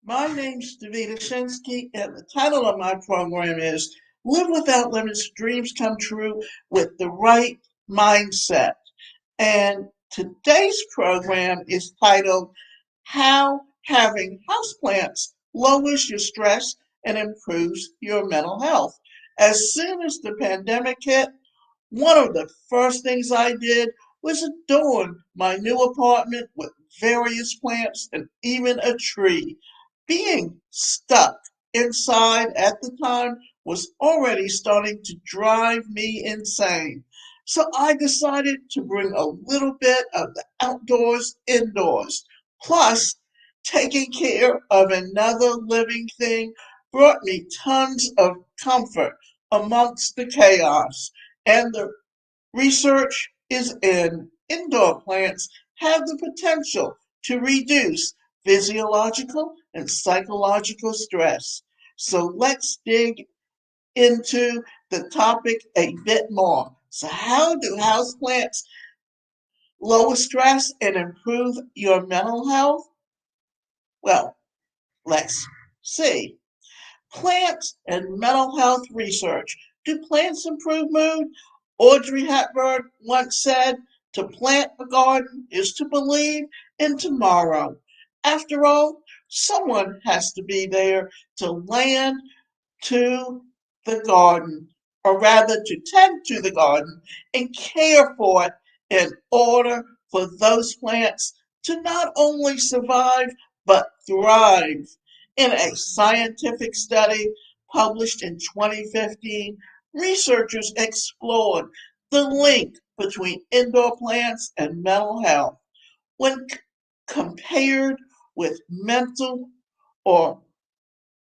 My name's Davida Shinsky, and the title of my program is Live Without Limits, Dreams Come True with the Right Mindset. And today's program is titled How Having Houseplants Lowers Your Stress and Improves Your Mental Health. As soon as the pandemic hit, one of the first things I did was adorn my new apartment with various plants and even a tree. Being stuck inside at the time was already starting to drive me insane. So I decided to bring a little bit of the outdoors indoors. Plus, taking care of another living thing brought me tons of comfort amongst the chaos. And the research is in indoor plants have the potential to reduce physiological and psychological stress. So let's dig into the topic a bit more. So how do houseplants lower stress and improve your mental health? Well, let's see. Plants and mental health research. Do plants improve mood? Audrey Hepburn once said, to plant a garden is to believe in tomorrow. After all, someone has to be there to land to the garden, or rather to tend to the garden and care for it in order for those plants to not only survive but thrive. In a scientific study published in 2015, researchers explored the link between indoor plants and mental health. When compared with mental or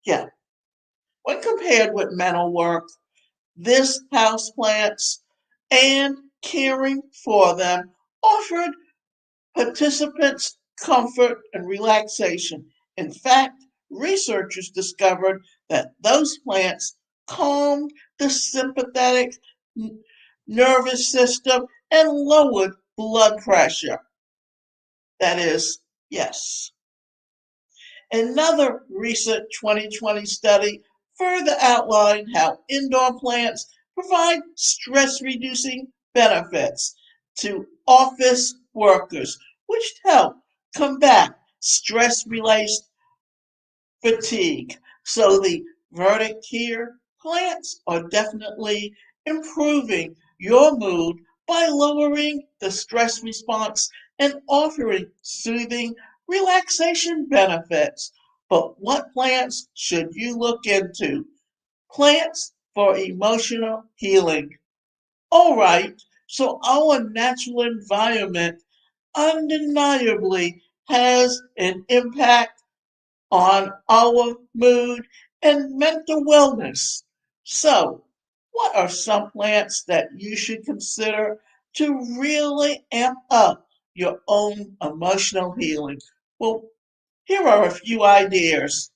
yeah, when compared with mental work, this houseplants and caring for them offered participants comfort and relaxation. In fact, researchers discovered that those plants calmed the sympathetic nervous system and lowered blood pressure. That is, yes. Another recent 2020 study further outlined how indoor plants provide stress-reducing benefits to office workers, which help combat stress-related fatigue. So the verdict here, plants are definitely improving your mood by lowering the stress response and offering soothing relaxation benefits. But what plants should you look into? Plants for emotional healing. All right, so our natural environment undeniably has an impact on our mood and mental wellness. So, what are some plants that you should consider to really amp up your own emotional healing? Well, here are a few ideas.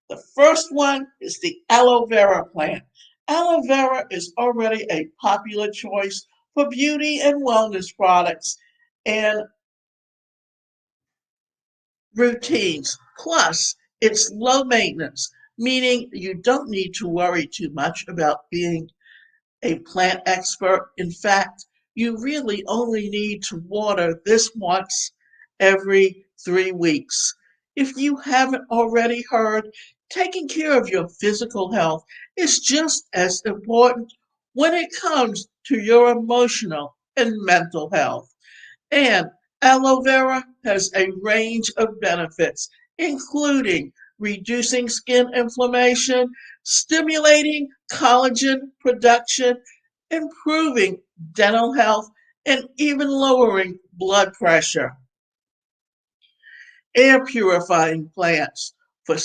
The first one is the aloe vera plant. Aloe vera is already a popular choice for beauty and wellness products and routines. Plus, it's low maintenance, meaning you don't need to worry too much about being a plant expert. In fact, you really only need to water this once every 3 weeks. If you haven't already heard, taking care of your physical health is just as important when it comes to your emotional and mental health. And aloe vera has a range of benefits, including reducing skin inflammation, stimulating collagen production, improving dental health, and even lowering blood pressure. Air purifying plants. For,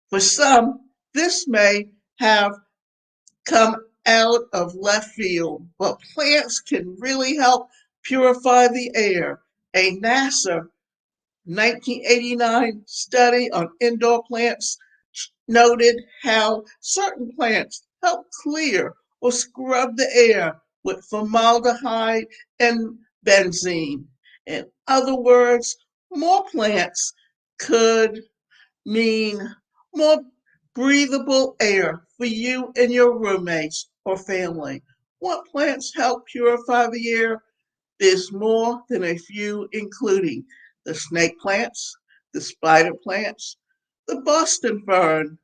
for some, this may have come out of left field, but plants can really help purify the air. A NASA 1989 study on indoor plants noted how certain plants help clear or scrub the air with formaldehyde and benzene. In other words, more plants could mean more breathable air for you and your roommates or family. What plants help purify the air? There's more than a few, including the snake plants, the spider plants, the Boston fern,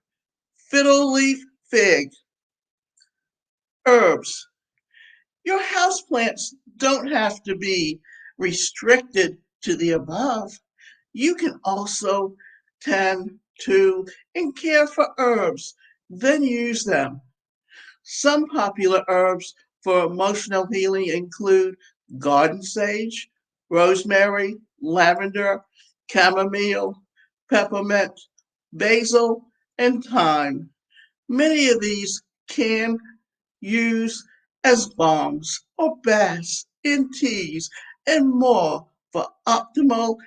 fiddle leaf fig, herbs. Your houseplants don't have to be restricted to the above. You can also tend to and care for herbs, then use them. Some popular herbs for emotional healing include garden sage, rosemary, lavender, chamomile, peppermint, basil, and thyme. Many of these can use as balms or baths in teas and more for optimal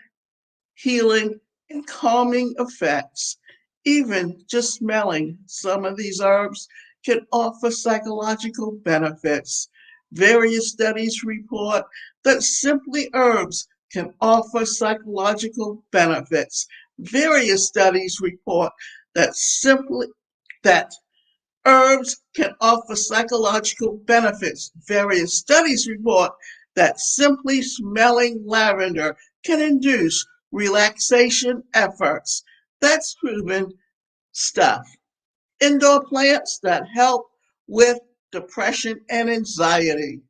healing and calming effects. Even just smelling some of these herbs can offer psychological benefits. Various studies report that simply herbs can offer psychological benefits. Various studies report that herbs can offer psychological benefits. Various studies report that simply smelling lavender can induce relaxation efforts. That's proven stuff. Indoor plants that help with depression and anxiety.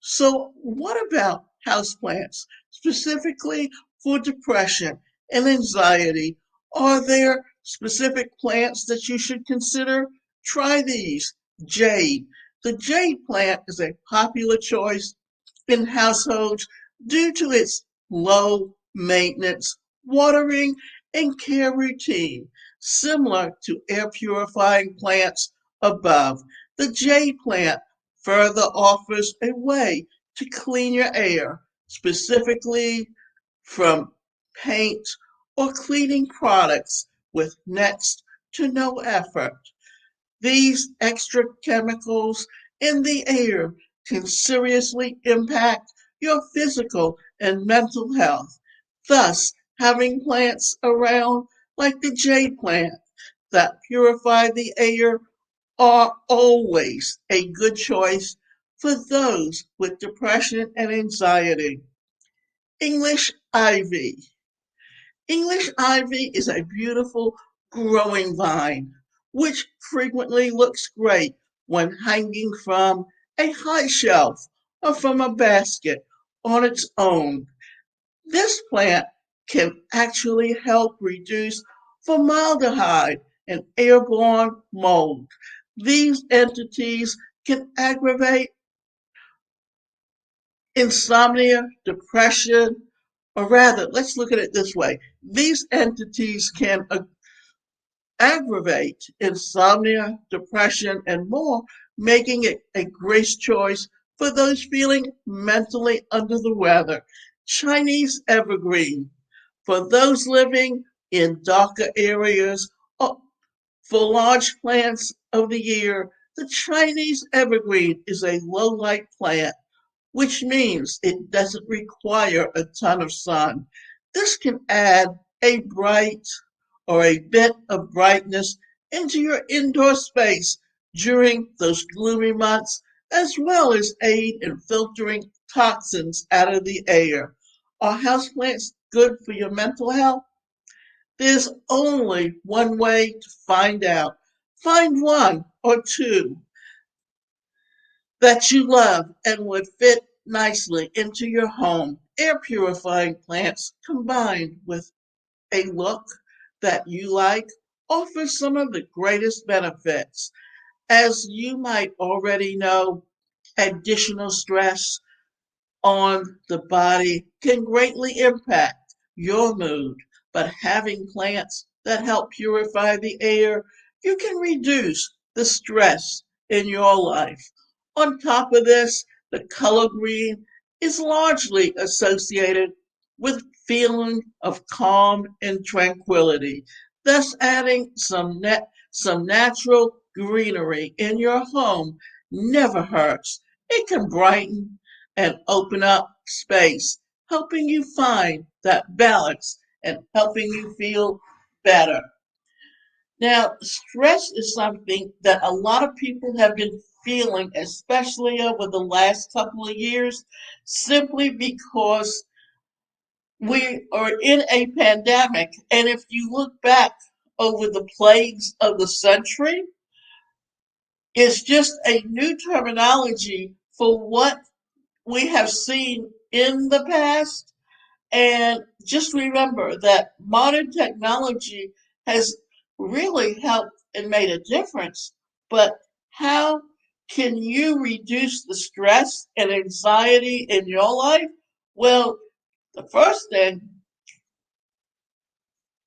So, what about houseplants specifically for depression and anxiety? Are there specific plants that you should consider? Try these. Jade. The jade plant is a popular choice in households due to its low maintenance, watering, and care routine, similar to air purifying plants above. The jade plant further offers a way to clean your air, specifically from paint or cleaning products with next to no effort. These extra chemicals in the air can seriously impact your physical and mental health. Thus, having plants around like the jade plant that purify the air are always a good choice for those with depression and anxiety. English ivy. English ivy is a beautiful growing vine, which frequently looks great when hanging from a high shelf or from a basket on its own. This plant can actually help reduce formaldehyde and airborne mold. These entities can aggravate insomnia, depression, or rather, let's look at it this way. These entities can aggravate insomnia, depression, and more, making it a great choice for those feeling mentally under the weather. Chinese evergreen. For those living in darker areas or for large plants of the year, the Chinese evergreen is a low light plant, which means it doesn't require a ton of sun. This can add a bright or a bit of brightness into your indoor space during those gloomy months, as well as aid in filtering toxins out of the air. Are houseplants good for your mental health? There's only one way to find out. Find one or two that you love and would fit nicely into your home. Air purifying plants combined with a look that you like offer some of the greatest benefits. As you might already know, additional stress on the body can greatly impact your mood, but having plants that help purify the air, you can reduce the stress in your life. On top of this, the color green is largely associated with feeling of calm and tranquility, thus adding some natural greenery in your home never hurts. It can brighten and open up space, helping you find that balance and helping you feel better. Now, stress is something that a lot of people have been feeling, especially over the last couple of years, simply because we are in a pandemic. And if you look back over the plagues of the century, it's just a new terminology for what we have seen in the past. And just remember that modern technology has really helped and made a difference. But how can you reduce the stress and anxiety in your life? Well, the first thing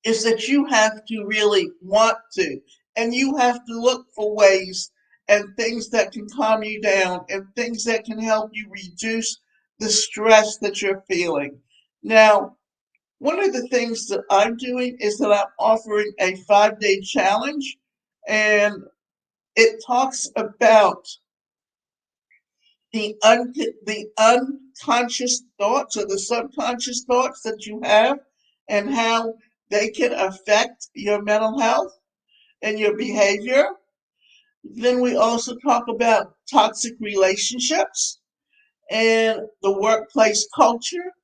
is that you have to really want to, and you have to look for ways and things that can calm you down and things that can help you reduce the stress that you're feeling. Now, one of the things that I'm doing is that I'm offering a 5-day challenge, and it talks about the unconscious thoughts or the subconscious thoughts that you have and how they can affect your mental health and your behavior. Then we also talk about toxic relationships and the workplace culture.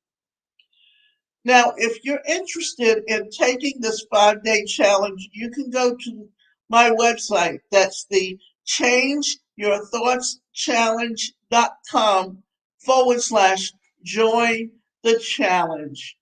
Now, if you're interested in taking this 5-day challenge, you can go to my website. That's the changeyourthoughtschallenge.com /join the challenge.